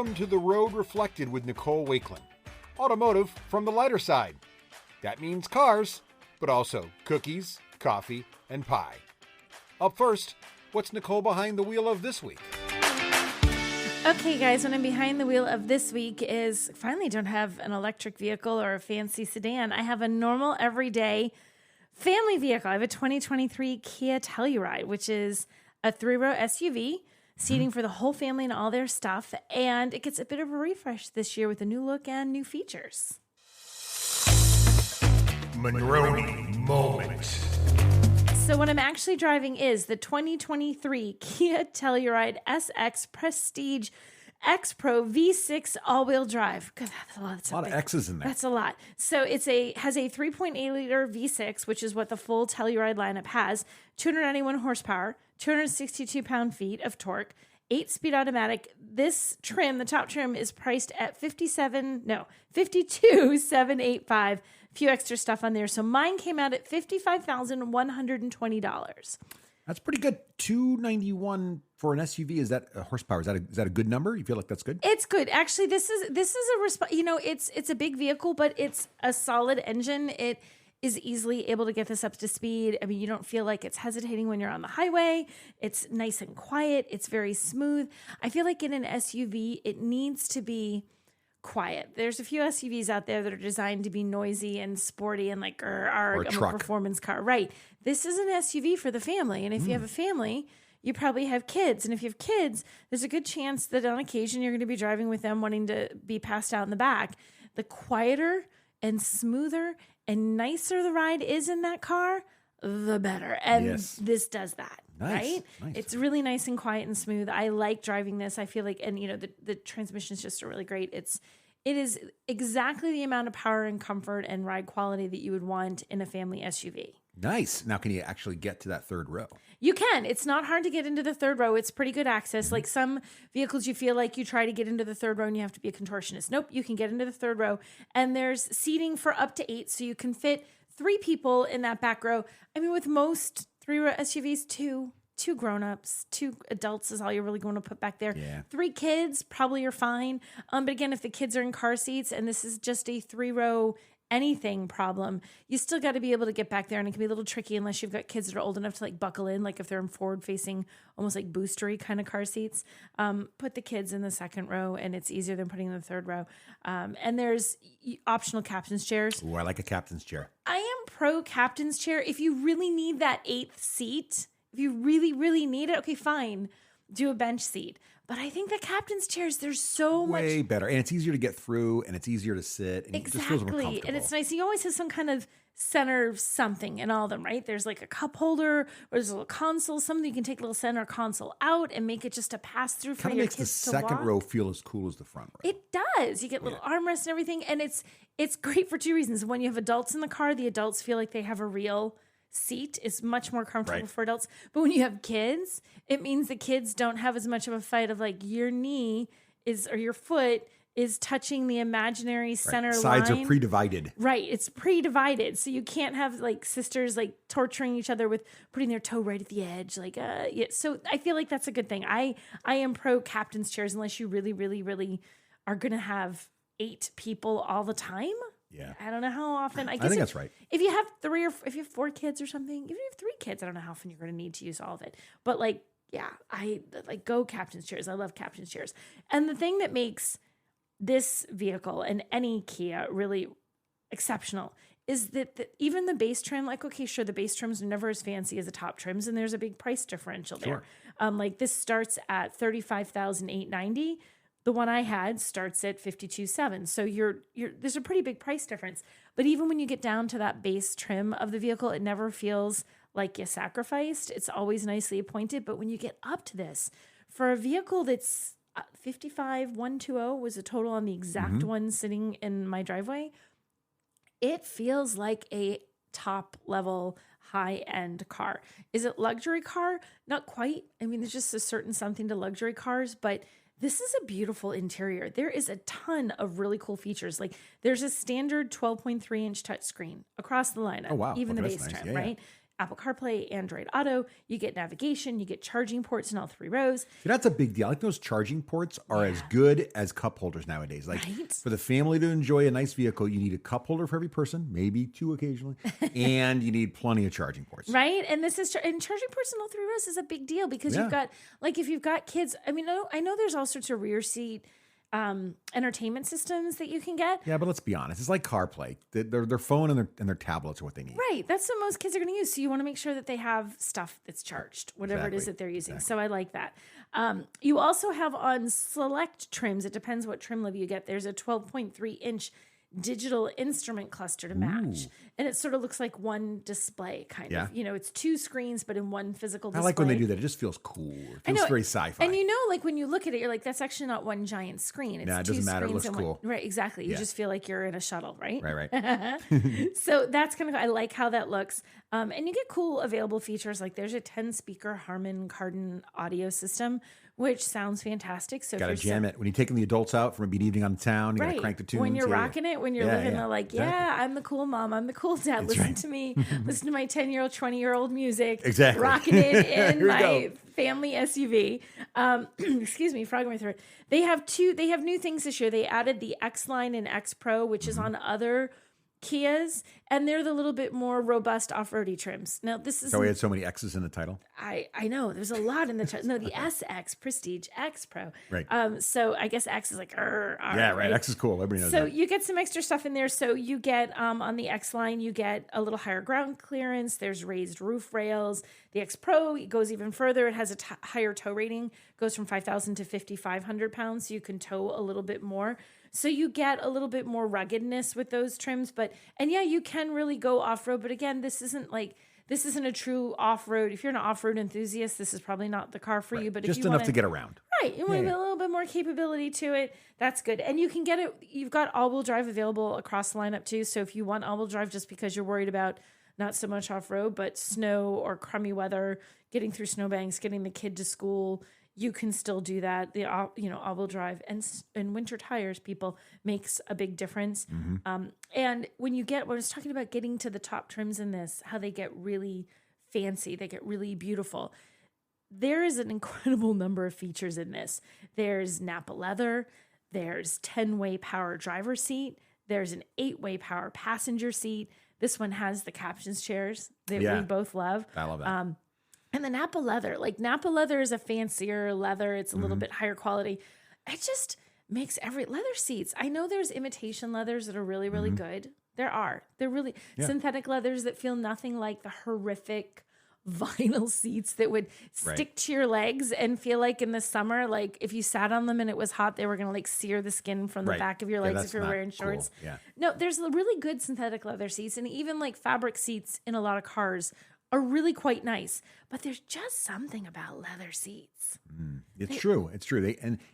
Welcome to The Road Reflected with Nicole Wakeland. Automotive from the lighter side. That means cars, but also cookies, coffee, and pie. Up first, what's Nicole behind the wheel of this week? Okay, guys, what I'm behind the wheel of this week is finally don't have an electric vehicle or a fancy sedan. I have a normal, everyday family vehicle. I have a 2023 Kia Telluride, which is a 3-row SUV, seating for the whole family and all their stuff. And it gets a bit of a refresh this year with a new look and new features. Monroney Moment. So what I'm actually driving is the 2023 Kia Telluride SX Prestige X Pro V6 all-wheel drive. God, that's a lot. That's a lot of X's in there. That's a lot. So has a 3.8 liter V6, which is what the full Telluride lineup has. 291 horsepower, 262 pound-feet of torque, 8-speed automatic. This trim, the top trim, is priced at $52,785. Few extra stuff on there. So mine came out at $55,120. That's pretty good. 291 for an SUV. Is that a horsepower? Is that a good number? You feel like that's good? It's good. Actually, this is it's a big vehicle, but it's a solid engine. It is easily able to get this up to speed. I mean, you don't feel like it's hesitating when you're on the highway. It's nice and quiet. It's very smooth. I feel like in an SUV, it needs to be quiet. There's a few SUVs out there that are designed to be noisy and sporty and like I'm a performance car. Right. This is an SUV for the family. And if you have a family, you probably have kids. And if you have kids, there's a good chance that on occasion you're going to be driving with them wanting to be passed out in the back. The quieter and smoother and nicer the ride is in that car, the better. And this does that. Right? Nice. It's really nice and quiet and smooth. I like driving this. I feel like, and the transmission is just really great. It is exactly the amount of power and comfort and ride quality that you would want in a family SUV. Nice. Now, can you actually get to that third row? You can. It's not hard to get into the third row. It's pretty good access. Mm-hmm. Like some vehicles, you feel like you try to get into the third row and you have to be a contortionist. Nope, you can get into the third row. And there's seating for up to 8, so you can fit 3 people in that back row. I mean, with most 3-row SUVs, two grown-ups, 2 adults is all you're really going to put back there. Yeah. 3 kids, probably are fine. But again, if the kids are in car seats and this is just a 3-row anything problem, you still got to be able to get back there, and it can be a little tricky unless you've got kids that are old enough to like buckle in, like if they're in forward-facing, almost like boostery kind of car seats. Put the kids in the second row, and it's easier than putting in the third row. And there's optional captain's chairs. Ooh, I like a captain's chair. I am pro captain's chair. If you really need that 8th seat, if you really, really need it, okay, fine, do a bench seat. But I think the captain's chairs, there's so much way better, and it's easier to get through, and it's easier to sit, and it just feels more comfortable. And it's nice. You always have some kind of center something in all of them, right? There's like a cup holder, or there's a little console. Some of them you can take a little center console out and make it just a pass through for your kids to walk. Kind of makes the second row feel as cool as the front row. It does. You get little armrests and everything, and it's great for 2 reasons. When you have adults in the car, the adults feel like they have a real seat. Is much more comfortable for adults. But when you have kids, it means the kids don't have as much of a fight of like your knee is or your foot is touching the imaginary center line. Sides are pre-divided. Right. It's pre-divided. So you can't have like sisters like torturing each other with putting their toe right at the edge. Like, So I feel like that's a good thing. I am pro captain's chairs unless you really, really, really are going to have 8 people all the time. Yeah. I don't know how often. I think that's right. If you have 3 or if you have 4 kids or something, even if you have 3 kids, I don't know how often you're going to need to use all of it. But like, yeah, I like go captain's chairs. I love captain's chairs. And the thing that makes this vehicle and any Kia really exceptional is that even the base trim, like, okay, sure, the base trims are never as fancy as the top trims, and there's a big price differential there. Like this starts at $35,890. The one I had starts at $52,700. So there's a pretty big price difference. But even when you get down to that base trim of the vehicle, it never feels like you sacrificed. It's always nicely appointed. But when you get up to this, for a vehicle that's $55,120 was a total on the exact one sitting in my driveway, it feels like a top level high-end car. Is it luxury car? Not quite. I mean, there's just a certain something to luxury cars, but this is a beautiful interior. There is a ton of really cool features. Like there's a standard 12.3-inch touchscreen across the lineup, even the base trim, right? Apple CarPlay, Android Auto. You get navigation. You get charging ports in all 3 rows. See, that's a big deal. I think those charging ports are as good as cup holders nowadays. Like for the family to enjoy a nice vehicle, you need a cup holder for every person, maybe 2 occasionally, and you need plenty of charging ports. Right. And and charging ports in all 3 rows is a big deal because you've got, like, if you've got kids, I mean, I know there's all sorts of rear seat entertainment systems that you can get. Yeah, but let's be honest. It's like CarPlay. Their phone and their tablets are what they need. Right. That's what most kids are going to use. So you want to make sure that they have stuff that's charged, whatever it is that they're using. So I like that. You also have on select trims, it depends what trim level you get. There's a 12.3-inch digital instrument cluster to match. And it sort of looks like one display kind of. You know, it's 2 screens, but in one physical display. I like when they do that. It just feels cool. It feels very sci-fi. And you know, like when you look at it, you're like, that's actually not one giant screen. It's it doesn't matter. It looks cool. Right, exactly. You just feel like you're in a shuttle, right? Right. So that's kind of, I like how that looks. And you get cool available features. Like there's a 10-speaker Harman Kardon audio system, which sounds fantastic. So gotta jam it when you're taking the adults out from a beat evening on the town. You gotta crank the tunes. When you're rocking it, when you're living the like, I'm the cool mom, I'm the cool dad. Listen to me, listen to my 10-year-old, 20-year-old music. Exactly, rocking it in my family SUV. Excuse me, frog in my throat. They have new things this year. They added the X Line and X Pro, which is on other Kias, and they're the little bit more robust off-roady trims. Now, this is... So we had so many X's in the title? I know. There's a lot in the title. No, the SX, Prestige, X Pro. Right. So I guess X is like... right. X is cool. Everybody knows that. So you get some extra stuff in there. So you get, on the X Line, you get a little higher ground clearance. There's raised roof rails. The X Pro goes even further. It has a higher tow rating. Goes from 5,000 to 5,500 pounds. So you can tow a little bit more. So you get a little bit more ruggedness with those trims, you can really go off-road. But again, this isn't a true off-road. If you're an off-road enthusiast, this is probably not the car for you. But just if you enough to get around. Right. You want a little bit more capability to it. That's good. And you can get it. You've got all-wheel drive available across the lineup too. So if you want all-wheel drive just because you're worried about not so much off-road, but snow or crummy weather, getting through snowbanks, getting the kid to school, you can still do that. The all-wheel drive and winter tires, people, makes a big difference. And when I was talking about getting to the top trims in this, how they get really fancy, they get really beautiful. There is an incredible number of features in this. There's Napa leather. There's 10-way power driver seat. There's an 8-way power passenger seat. This one has the captain's chairs that we both love. I love that. And the Napa leather is a fancier leather. It's a little bit higher quality. It just makes leather seats. I know there's imitation leathers that are really, really good. They're really synthetic leathers that feel nothing like the horrific vinyl seats that would stick to your legs and feel like in the summer, like if you sat on them and it was hot, they were going to like sear the skin from the back of your legs if you're wearing shorts. Cool. Yeah. No, there's really good synthetic leather seats, and even like fabric seats in a lot of cars are really quite nice, but there's just something about leather seats. It's true.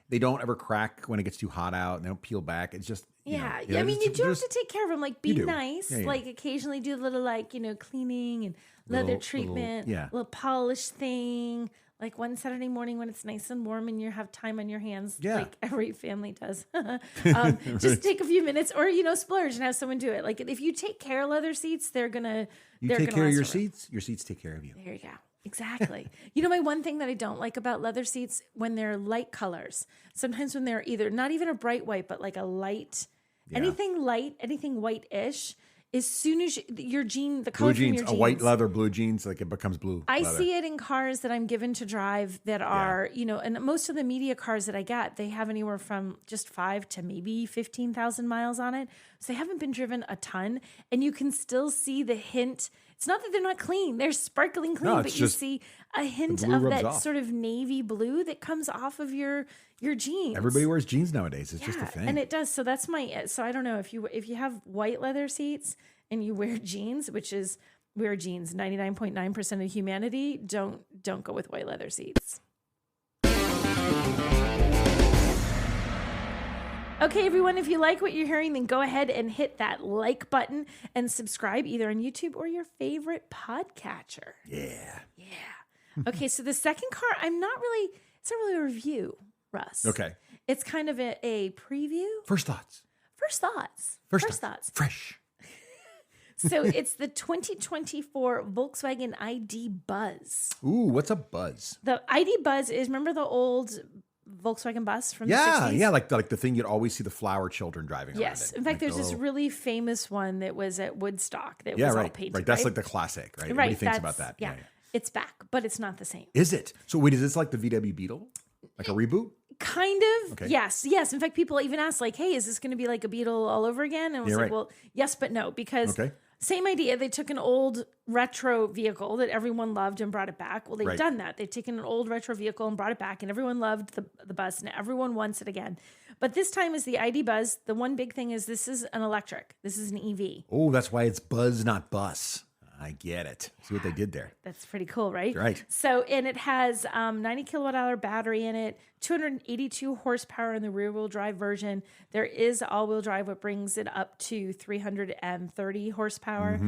They don't ever crack when it gets too hot out. And they don't peel back. It's just I mean, you do have to take care of them. Like, be nice. Like, occasionally do a little cleaning and leather treatment, little polish thing. Like one Saturday morning when it's nice and warm and you have time on your hands, like every family does. Just take a few minutes, or splurge and have someone do it. Like if you take care of leather seats, they're take care of your seats. Your seats take care of you. There you go. Exactly. My one thing that I don't like about leather seats, when they're light colors, sometimes when they're either not even a bright white, but like a light, anything white-ish. As soon as the color from your jeans, a white leather blue jeans, like it becomes blue. I see it in cars that I'm given to drive that are, and most of the media cars that I get, they have anywhere from just 5 to maybe 15,000 miles on it. So they haven't been driven a ton, and you can still see the hint. It's not that they're not clean; they're sparkling clean, but you see a hint of that sort of navy blue that comes off of your jeans. Everybody wears jeans nowadays. It's just a thing. And it does. So that's so I don't know if you have white leather seats and you wear jeans, wear jeans. 99.9% of humanity don't go with white leather seats. Okay, everyone, if you like what you're hearing, then go ahead and hit that like button and subscribe either on YouTube or your favorite podcatcher. Yeah. Okay, so the second car, it's not really a review, Russ. Okay. It's kind of a preview. First thoughts. Fresh. So it's the 2024 Volkswagen IDBuzz. Ooh, what's a buzz? The IDBuzz is, remember the old Volkswagen bus from the 60s? Yeah, like the thing you'd always see the flower children driving around. Yes. In In fact, there's this really famous one that was at Woodstock that was all painted. Right. That's like the classic, right? Right. Everybody thinks about that. Yeah. It's back, but it's not the same. Is it? So wait, is this like the VW Beetle? Like a reboot? Kind of. Okay. Yes. In fact, people even ask like, hey, is this going to be like a Beetle all over again? And I was like, well, yes, but no, because same idea. They took an old retro vehicle that everyone loved and brought it back. Well, they've done that. They've taken an old retro vehicle and brought it back, and everyone loved the bus, and everyone wants it again. But this time is the IDBuzz. The one big thing is this is an electric. This is an EV. Oh, that's why it's buzz, not bus. I get it. See what they did there. That's pretty cool, right? Right. So, and it has 90 kilowatt hour battery in it, 282 horsepower in the rear wheel drive version. There is all wheel drive, what brings it up to 330 horsepower.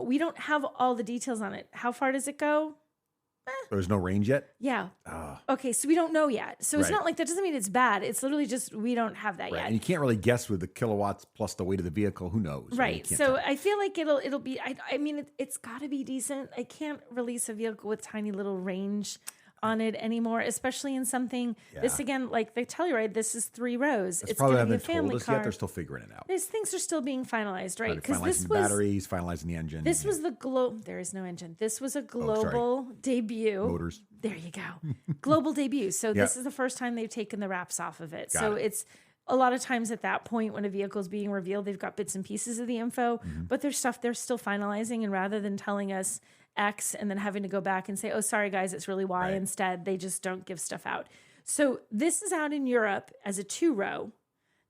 We don't have all the details on it. How far does it go? There's no range yet? Yeah. Okay, so we don't know yet. So it's not like that doesn't mean it's bad. It's literally just we don't have that yet. And you can't really guess with the kilowatts plus the weight of the vehicle. Who knows? Right. So I feel like it'll be. I mean, it's got to be decent. I can't release a vehicle with tiny little range on it anymore, especially in something. This again, like the Telluride, this is 3 rows. That's it's probably going to be a haven't family told us car. Yet. They're still figuring it out. These things are still being finalized, right? Because this was batteries, finalizing the engine. This was the There is no engine. This was a global debut. Motors. There you go. Global debut. So this is the first time they've taken the wraps off of it. It's a lot of times at that point when a vehicle is being revealed, they've got bits and pieces of the info, but there's stuff they're still finalizing. And rather than telling us X and then having to go back and say, oh, sorry, guys, it's really Y instead, they just don't give stuff out. So this is out in Europe as a 2-row.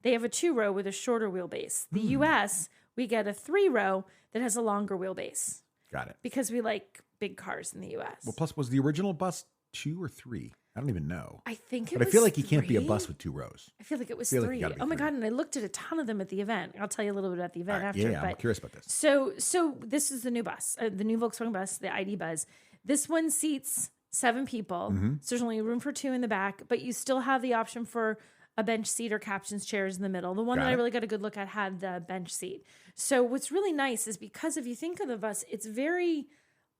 They have a 2-row with a shorter wheelbase. The US, we get a 3-row that has a longer wheelbase. Got it. Because we like big cars in the US. Well, plus, was the original bus 2 or 3? I don't even know. I think But I feel like you can't be a bus with 2 rows. I feel like it was 3. Oh my God. And I looked at a ton of them at the event. I'll tell you a little bit about the event after. Yeah, I'm curious about this. So this is the new bus, the new Volkswagen bus, the IDBuzz. This one seats 7 people. So there's only room for 2 in the back, but you still have the option for a bench seat or captain's chairs in the middle. The one that I really got a good look at had the bench seat. So what's really nice is because if you think of the bus, it's very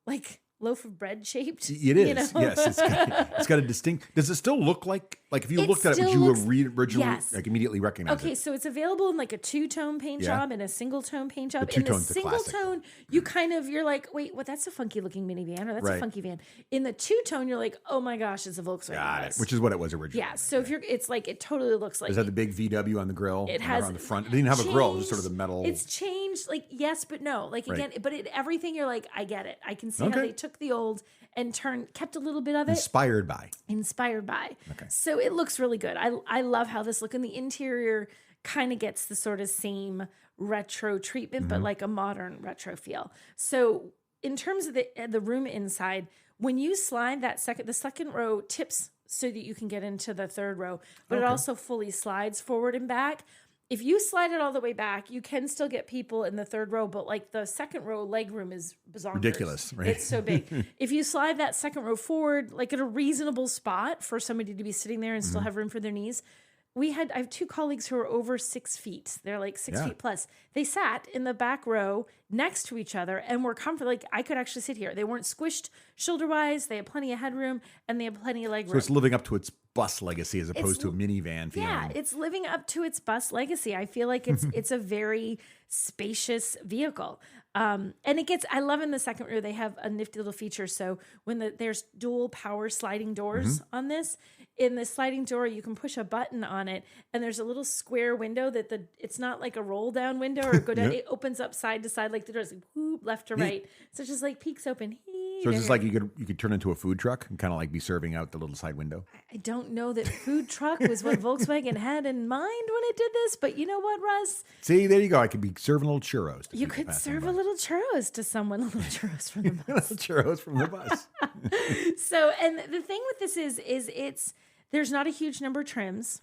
like loaf of bread shaped. It is. Yes. It's got a distinct. Does it still look like if you looked at it, would you originally like immediately recognize it? Okay, so it's available in like a 2-tone paint job and a single-tone paint job. In the single tone, you're like, wait, well, that's a funky looking minivan, or that's a funky van. In the 2-tone, you're like, oh my gosh, it's a Volkswagen. Got it. Which is what it was originally. Yeah. So if it's like it totally looks like. Is that the big VW on the grill? It has on the front. It didn't have a grill. It was sort of the metal. It's changed, like yes, but no. Like again, but everything you're like, I get it. I can see how they took the old and kept a little bit of it. Inspired by. Okay. So it looks really good. I love how this looks, and the interior kind of gets the sort of same retro treatment, but like a modern retro feel. So in terms of the room inside, when you slide the second row tips so that you can get into the third row, but it also fully slides forward and back. If you slide it all the way back, you can still get people in the third row, but like the second row leg room is bizarre. Ridiculous, right? It's so big. If you slide that second row forward, like at a reasonable spot for somebody to be sitting there and still have room for their knees. I have 2 colleagues who are over 6 feet. They're like 6 feet plus. They sat in the back row next to each other and were comfortable. Like I could actually sit here. They weren't squished shoulder wise. They had plenty of headroom and they had plenty of leg room. So it's living up to its bus legacy as opposed to a minivan feeling. Yeah, it's living up to its bus legacy. I feel like it's a very spacious vehicle. And I love in the second row, they have a nifty little feature. So when there's dual power sliding doors on this, in the sliding door, you can push a button on it and there's a little square window it's not like a roll down window or go down. It opens up side to side, like the doors, like, whoop, left to right. So it's just like peeks open. So it's just like you could turn into a food truck and kind of like be serving out the little side window. I don't know that food truck was what Volkswagen had in mind when it did this, but you know what, Russ? See, there you go. I could be serving little churros. You could serve a little churros to someone, a little churros from the bus. Churros from the bus. So, and the thing with this is there's not a huge number of trims.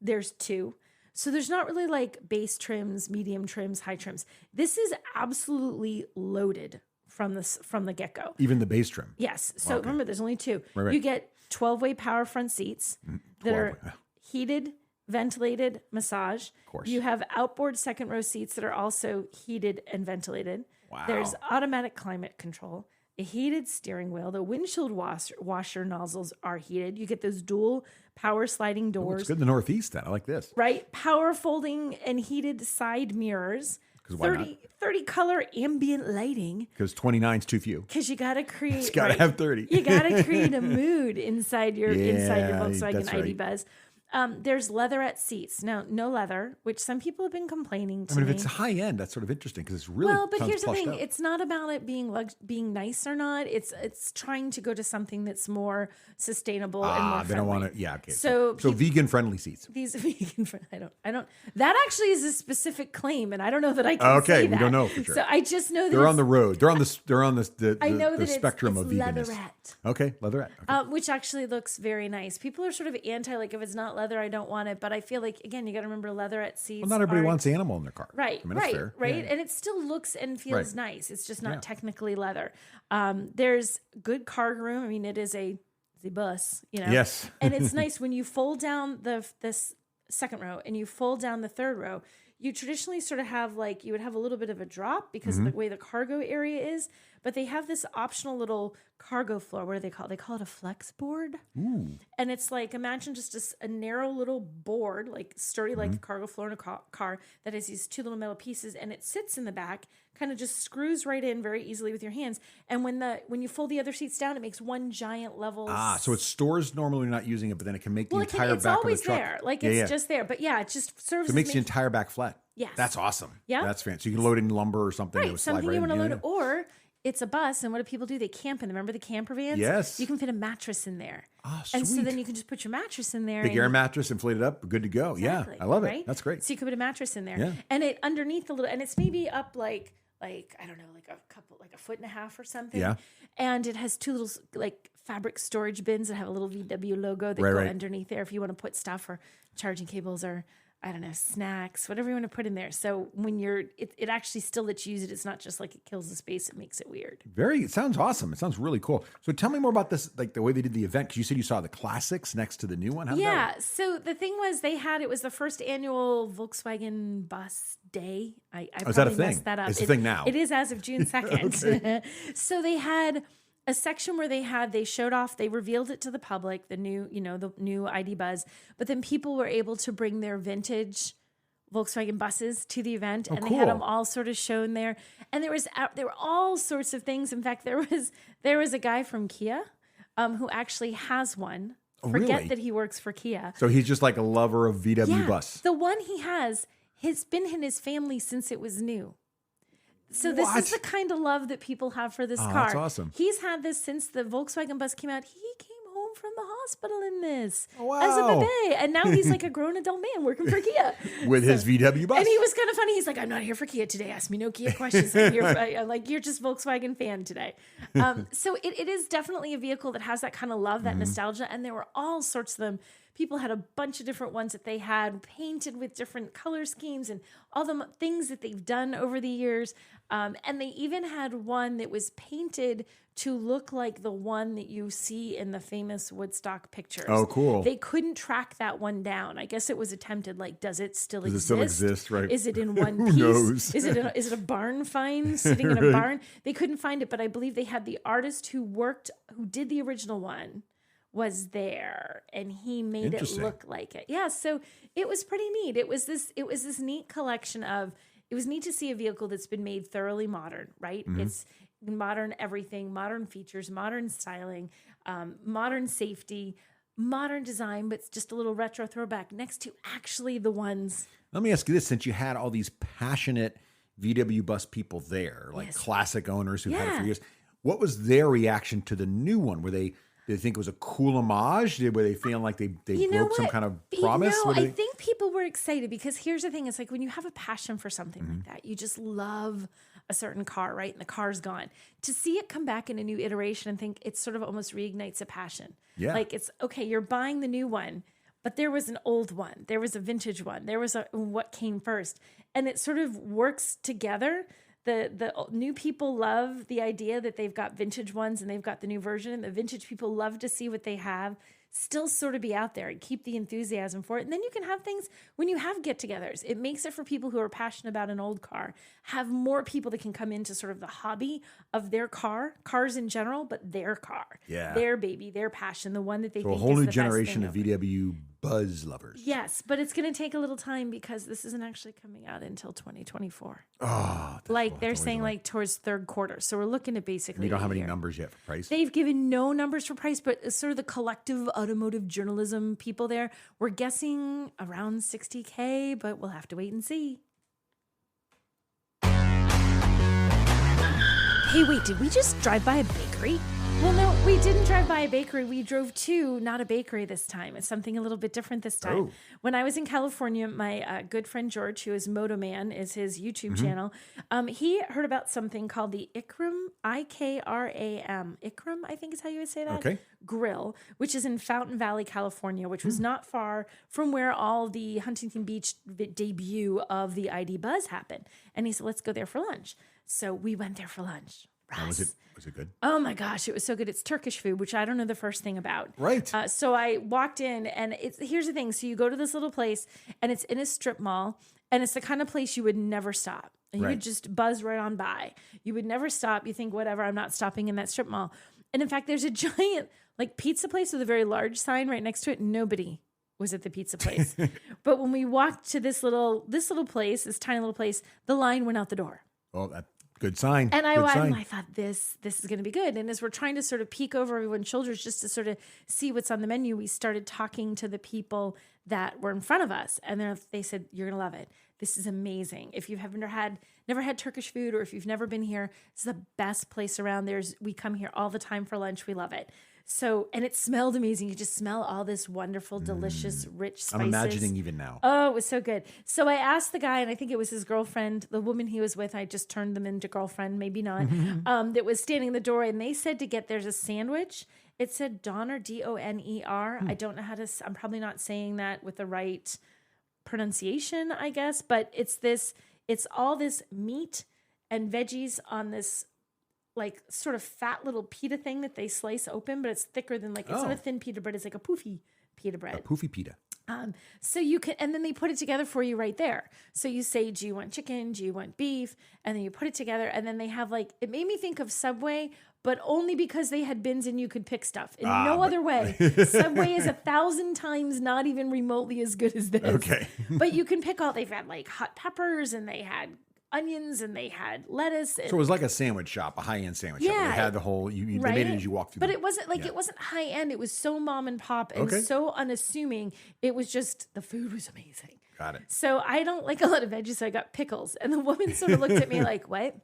There's 2. So there's not really like base trims, medium trims, high trims. This is absolutely loaded from the get-go. Even the base trim. Yes. So remember, there's only 2. Right. You get 12-way power front seats that are heated, ventilated, massage. Of course. You have outboard second row seats that are also heated and ventilated. Wow. There's automatic climate control, a heated steering wheel. The windshield washer nozzles are heated. You get those dual power sliding doors. It's good in the Northeast then. I like this. Right? Power folding and heated side mirrors. 30 color ambient lighting. Because 29 is too few. Because you got to create. It's got to have 30. You got to create a mood inside your Volkswagen IDBuzz. There's leatherette seats. Now, no leather, which some people have been complaining to me. If it's high end, that's sort of interesting because it's really well. But here's the thing: up. it's not about it being nice or not. It's trying to go to something that's more sustainable and more friendly. They don't want to. Yeah, okay. So vegan friendly seats. These vegan friendly. I don't. That actually is a specific claim, and I don't know that I can say that. Okay, we don't know for sure. So I just know that they're on the road. They're on the I know that spectrum it's of veganism. leatherette. Okay, leatherette. Okay. Which actually looks very nice. People are sort of anti, like if it's not leather, I don't want it. But I feel like, again, you got to remember leatherette seats. Well, not everybody wants animal in their car. Right, I mean, that's fair. right. Yeah. And it still looks and feels nice. It's just not technically leather. There's good cargo room. I mean, it is a bus, you know. Yes. And it's nice when you fold down this second row and you fold down the third row. You traditionally sort of have you would have a little bit of a drop because of the way the cargo area is, but they have this optional little cargo floor. What do they call it? They call it a flex board. Ooh. And it's like, imagine just a narrow little board, like sturdy, like a cargo floor in a car that has these two little metal pieces, and it sits in the back, kind of just screws right in very easily with your hands. And when you fold the other seats down, it makes one giant level. So it stores normally you're not using it, but then it can make the entire it's back always of the truck. there. Like it's just there. But yeah, it just serves. So it makes the entire back flat. Yes. That's awesome. Yeah. That's fancy. So you can load in lumber or something. Right. Something you want to load, or it's a bus, and what do people do? They camp in. Remember the camper vans? Yes. You can fit a mattress in there. Ah, sweet. And so then you can just put your mattress in there. Big air mattress, inflate it up, good to go. Exactly, yeah, I love it. Right? That's great. So you can put a mattress in there. Yeah. And it underneath the little, and it's maybe up like I don't know, like a foot and a half or something. Yeah. And it has two little fabric storage bins that have a little VW logo that go underneath there if you want to put stuff or charging cables or I don't know, snacks, whatever you want to put in there. So when it actually still lets you use it. It's not just like it kills the space. It makes it weird. It sounds awesome. It sounds really cool. So tell me more about this, like the way they did the event. Because you said you saw the classics next to the new one. How did that work? So the thing was it was the first annual Volkswagen Bus Day. I is that a probably thing? messed that up. It's a thing now. It is as of June 2nd. So they had a section where they showed off, they revealed it to the public, the new IDBuzz, but then people were able to bring their vintage Volkswagen buses to the event, and they had them all sort of shown there. And there were all sorts of things. In fact, there was a guy from Kia who actually has one. Forget that he works for Kia. So he's just like a lover of VW bus. The one he has been in his family since it was new. So this is the kind of love that people have for this car. That's awesome. He's had this since the Volkswagen bus came out. He came home from the hospital in this wow. as a baby. And now he's like a grown adult man working for Kia. With his VW bus. And he was kind of funny. He's like, I'm not here for Kia today. Ask me no Kia questions. I'm here I'm like, you're just Volkswagen fan today. So it is definitely a vehicle that has that kind of love, that nostalgia. And there were all sorts of them. People had a bunch of different ones that they had painted with different color schemes and all the things that they've done over the years. And they even had one that was painted to look like the one that you see in the famous Woodstock pictures. Oh, cool. They couldn't track that one down. I guess it was attempted, like, does it still exist? Does it still exist, right? Is it in one piece? Who knows? Is it a barn find sitting in a barn? They couldn't find it, but I believe they had the artist who did the original one was there, and he made it look like it. Yeah, so it was pretty neat. It was this neat collection of, it was neat to see a vehicle that's been made thoroughly modern, right? It's modern everything, modern features, modern styling, modern safety, modern design, but it's just a little retro throwback next to actually the ones. Let me ask you this, since you had all these passionate VW bus people there, like classic owners who had it for years, what was their reaction to the new one? Did they think it was a cool homage? Were they feeling like they broke some kind of promise? I think people were excited because here's the thing. It's like when you have a passion for something like that, you just love a certain car, right? And the car's gone. To see it come back in a new iteration and think it sort of almost reignites a passion. Yeah. Like it's, okay, you're buying the new one, but there was an old one. There was a vintage one. There was what came first. And it sort of works together. The new people love the idea that they've got vintage ones and they've got the new version. And the vintage people love to see what they have still sort of be out there and keep the enthusiasm for it. And then you can have things when you have get-togethers. It makes it for people who are passionate about an old car, have more people that can come into sort of the hobby of their cars in general, but their car, their baby, their passion, the one that they think is the best thing. So a whole new generation of VW Buzz lovers. Yes, but it's going to take a little time because this isn't actually coming out until 2024. Oh, like they're saying like towards third quarter. So we're looking at basically you don't have any numbers yet for price? They've given no numbers for price, but sort of the collective automotive journalism people there, we're guessing around $60K, but we'll have to wait and see. Hey, wait, did we just drive by a bakery? Well, no, we didn't drive by a bakery. We drove to not a bakery this time. It's something a little bit different this time. Oh. When I was in California, my good friend George, who is Moto Man, is his YouTube channel. He heard about something called the Ikram, I-K-R-A-M. Ikram, I think is how you would say that. Okay. Grill, which is in Fountain Valley, California, which was not far from where all the Huntington Beach debut of the IDBuzz happened. And he said, let's go there for lunch. So we went there for lunch. Was it good? Oh my gosh, it was so good. It's Turkish food, which I don't know the first thing about. Right. So I walked in, and here's the thing. So you go to this little place, and it's in a strip mall, and it's the kind of place you would never stop. And you would just buzz right on by. You would never stop. You think, whatever, I'm not stopping in that strip mall. And in fact, there's a giant like pizza place with a very large sign right next to it. Nobody was at the pizza place. But when we walked to this little place, this tiny little place, the line went out the door. Oh, good sign. And I thought this is going to be good. And as we're trying to sort of peek over everyone's shoulders just to sort of see what's on the menu, we started talking to the people that were in front of us. And they said, you're going to love it. This is amazing. If you've never had Turkish food, or if you've never been here, it's the best place around. We come here all the time for lunch. We love it. So, and it smelled amazing. You just smell all this wonderful, delicious, rich spices. I'm imagining even now. Oh, it was so good. So I asked the guy, and I think it was his girlfriend, the woman he was with, I just turned them into girlfriend, maybe not, that was standing in the door, and they said there's a sandwich. It said Doner, D-O-N-E-R. I don't know I'm probably not saying that with the right pronunciation, I guess, but it's all this meat and veggies on this like sort of fat little pita thing that they slice open, but it's thicker than it's not a thin pita bread. It's like a poofy pita bread. A poofy pita. So you can, and then they put it together for you right there. So you say, do you want chicken? Do you want beef? And then you put it together. And then they have it made me think of Subway, but only because they had bins and you could pick stuff. In no other way. Subway is 1,000 times not even remotely as good as this. Okay. But you can pick they've had hot peppers, and they had onions, and they had lettuce. So it was like a sandwich shop, a high-end sandwich shop. They had the whole, they made it as you walked through. But it wasn't it wasn't high-end. It was so mom and pop and so unassuming. It was just, the food was amazing. Got it. So I don't like a lot of veggies, so I got pickles. And the woman sort of looked at me like, what?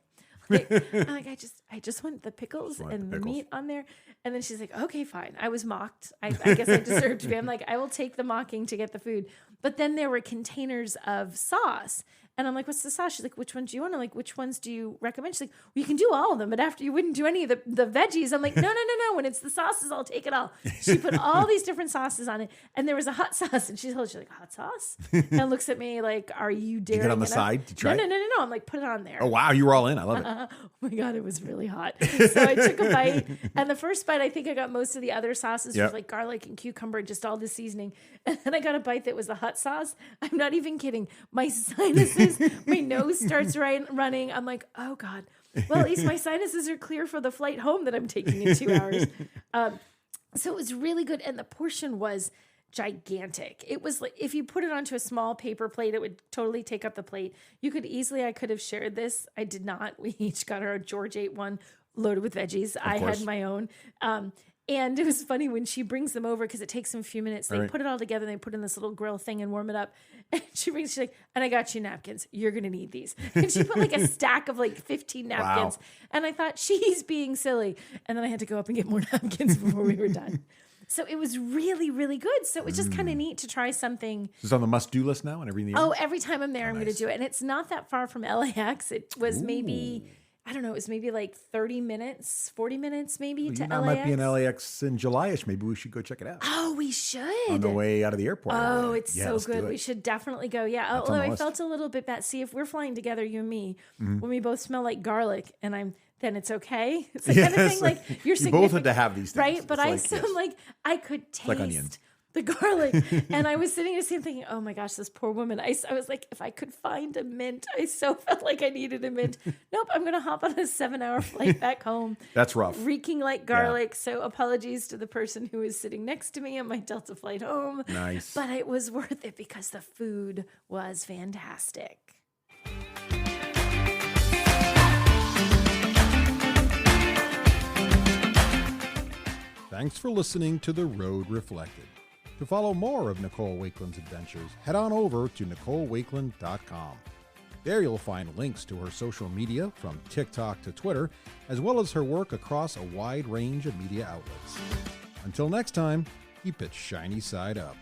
I'm like, I just want the pickles and the meat on there. And then she's like, okay, fine. I was mocked. I guess I deserved to be. I'm like, I will take the mocking to get the food. But then there were containers of sauce. And I'm like, what's the sauce? She's like, which ones do you want? I'm like, which ones do you recommend? She's like, well, you can do all of them, but after you wouldn't do any of the veggies. I'm like, no. When it's the sauces, I'll take it all. She put all these different sauces on it. And there was a hot sauce. And she's like, hot sauce? And looks at me like, are you daring? You get on the side to try? No. I'm like, put it on there. Oh, wow. You were all in. I love it. Oh my God, it was really hot. So I took a bite. And the first bite, I think I got most of the other sauces with like garlic and cucumber and just all the seasoning. And then I got a bite that was the hot sauce. I'm not even kidding. My sinuses, my nose starts running. I'm like, oh God. Well, at least my sinuses are clear for the flight home that I'm taking in 2 hours. So it was really good. And the portion was gigantic. It was like, if you put it onto a small paper plate, it would totally take up the plate. I could have shared this. I did not. We each got our George ate one loaded with veggies. I had my own. And it was funny when she brings them over, because it takes them a few minutes. They put it all together, and they put in this little grill thing and warm it up. And she's like, and I got you napkins. You're going to need these. And she put a stack of 15 napkins. Wow. And I thought, she's being silly. And then I had to go up and get more napkins before we were done. So it was really, really good. So it was just kind of neat to try something. Is this on the must-do list now? Whenever you need every time I'm there, I'm going to do it. And it's not that far from LAX. It was maybe I don't know, it was maybe like 30 minutes, 40 minutes maybe to You LAX. might be in LAX in July-ish. Maybe we should go check it out. Oh, we should. On the way out of the airport. Oh, it's so let's do good. it. We should definitely go. Yeah. That's on Although the I list. felt a little bit bad. See, if we're flying together, you and me, when we both smell like garlic and then it's okay. It's the kind of thing like you're You both had to have these things. right? But It's I'm like, like, I could taste like onions. the garlic. And I was sitting there thinking, oh my gosh, this poor woman. I was like, if I could find a mint, I so felt like I needed a mint. Nope, I'm going to hop on a 7-hour flight back home. That's rough. Reeking like garlic. So apologies to the person who was sitting next to me on my Delta flight home. Nice. But it was worth it because the food was fantastic. Thanks for listening to The Road Reflected. To follow more of Nicole Wakeland's adventures, head on over to NicoleWakeland.com. There you'll find links to her social media from TikTok to Twitter, as well as her work across a wide range of media outlets. Until next time, keep it shiny side up.